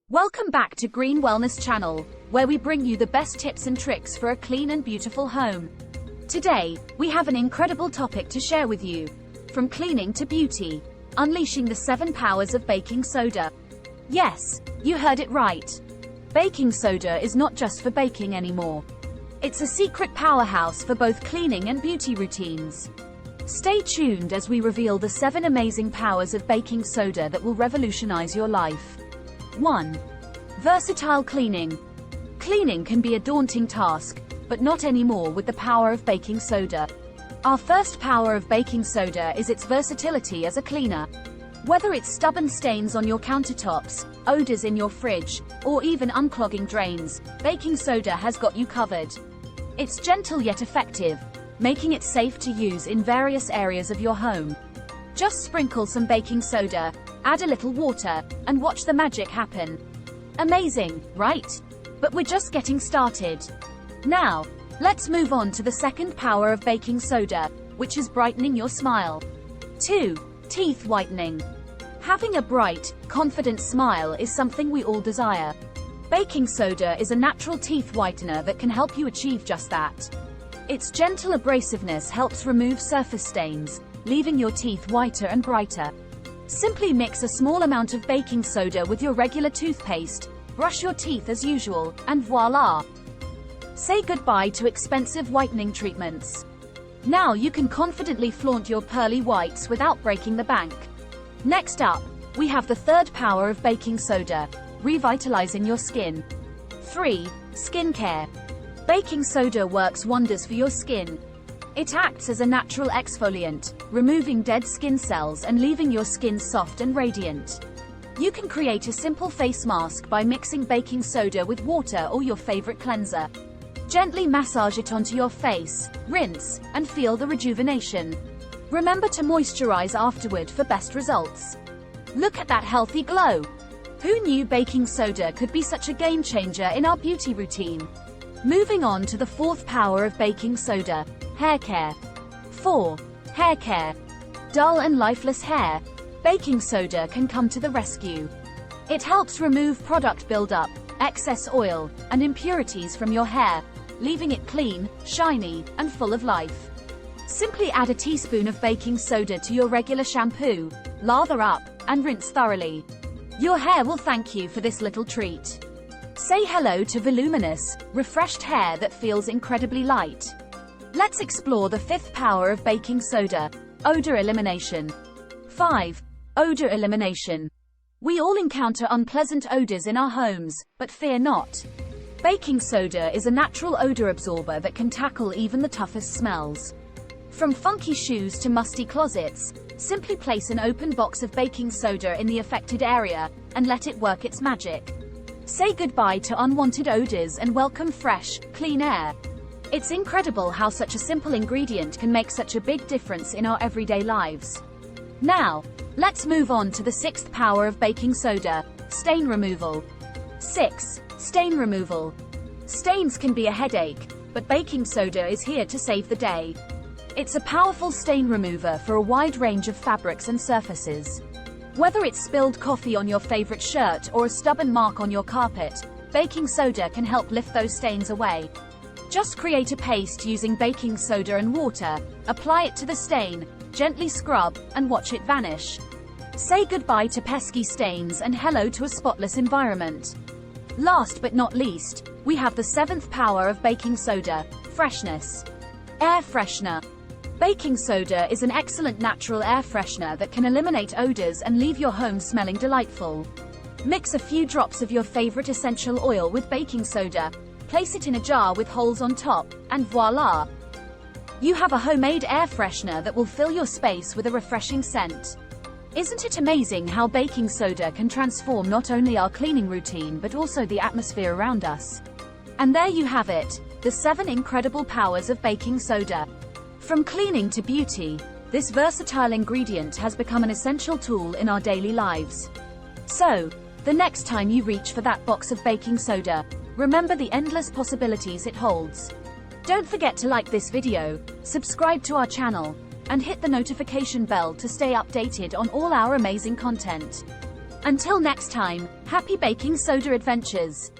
Welcome back to Green Wellness Channel, where we bring you the best tips and tricks for a clean and beautiful home. Today, we have an incredible topic to share with you. From cleaning to beauty, unleashing the 7 powers of baking soda. Yes, you heard it right. Baking soda is not just for baking anymore. It's a secret powerhouse for both cleaning and beauty routines. Stay tuned as we reveal the 7 amazing powers of baking soda that will revolutionize your life. 1. Versatile cleaning. Cleaning can be a daunting task, but not anymore with the power of baking soda. Our first power of baking soda is its versatility as a cleaner. Whether it's stubborn stains on your countertops, odors in your fridge, or even unclogging drains, baking soda has got you covered. It's gentle yet effective, making it safe to use in various areas of your home. Just sprinkle some baking soda, add a little water, and watch the magic happen. Amazing, right? But we're just getting started. Now, let's move on to the second power of baking soda, which is brightening your smile. 2. Teeth whitening. Having a bright, confident smile is something we all desire. Baking soda is a natural teeth whitener that can help you achieve just that. Its gentle abrasiveness helps remove surface stains, leaving your teeth whiter and brighter. Simply mix a small amount of baking soda with your regular toothpaste, brush your teeth as usual, and voila! Say goodbye to expensive whitening treatments. Now you can confidently flaunt your pearly whites without breaking the bank. Next up, we have the third power of baking soda, revitalizing your skin. 3. Skincare. Baking soda works wonders for your skin. It acts as a natural exfoliant, removing dead skin cells and leaving your skin soft and radiant. You can create a simple face mask by mixing baking soda with water or your favorite cleanser. Gently massage it onto your face, rinse, and feel the rejuvenation. Remember to moisturize afterward for best results. Look at that healthy glow! Who knew baking soda could be such a game changer in our beauty routine? Moving on to the fourth power of baking soda, haircare. 4. Haircare. Dull and lifeless hair. Baking soda can come to the rescue. It helps remove product buildup, excess oil, and impurities from your hair, leaving it clean, shiny, and full of life. Simply add a teaspoon of baking soda to your regular shampoo, lather up, and rinse thoroughly. Your hair will thank you for this little treat. Say hello to voluminous, refreshed hair that feels incredibly light. Let's explore the fifth power of baking soda, odor elimination. 5. Odor elimination. We all encounter unpleasant odors in our homes, but fear not. Baking soda is a natural odor absorber that can tackle even the toughest smells. From funky shoes to musty closets, simply place an open box of baking soda in the affected area and let it work its magic. Say goodbye to unwanted odors and welcome fresh, clean air. It's incredible how such a simple ingredient can make such a big difference in our everyday lives. Now, let's move on to the sixth power of baking soda, stain removal. 6. Stain removal. Stains can be a headache, but baking soda is here to save the day. It's a powerful stain remover for a wide range of fabrics and surfaces. Whether it's spilled coffee on your favorite shirt or a stubborn mark on your carpet, baking soda can help lift those stains away. Just create a paste using baking soda and water, apply it to the stain, gently scrub, and watch it vanish. Say goodbye to pesky stains and hello to a spotless environment. Last but not least, we have the seventh power of baking soda, freshness. Air freshener. Baking soda is an excellent natural air freshener that can eliminate odors and leave your home smelling delightful. Mix a few drops of your favorite essential oil with baking soda, place it in a jar with holes on top, and voila! You have a homemade air freshener that will fill your space with a refreshing scent. Isn't it amazing how baking soda can transform not only our cleaning routine but also the atmosphere around us? And there you have it, the 7 incredible powers of baking soda. From cleaning to beauty, this versatile ingredient has become an essential tool in our daily lives. So, the next time you reach for that box of baking soda, remember the endless possibilities it holds. Don't forget to like this video, subscribe to our channel, and hit the notification bell to stay updated on all our amazing content. Until next time, happy baking soda adventures!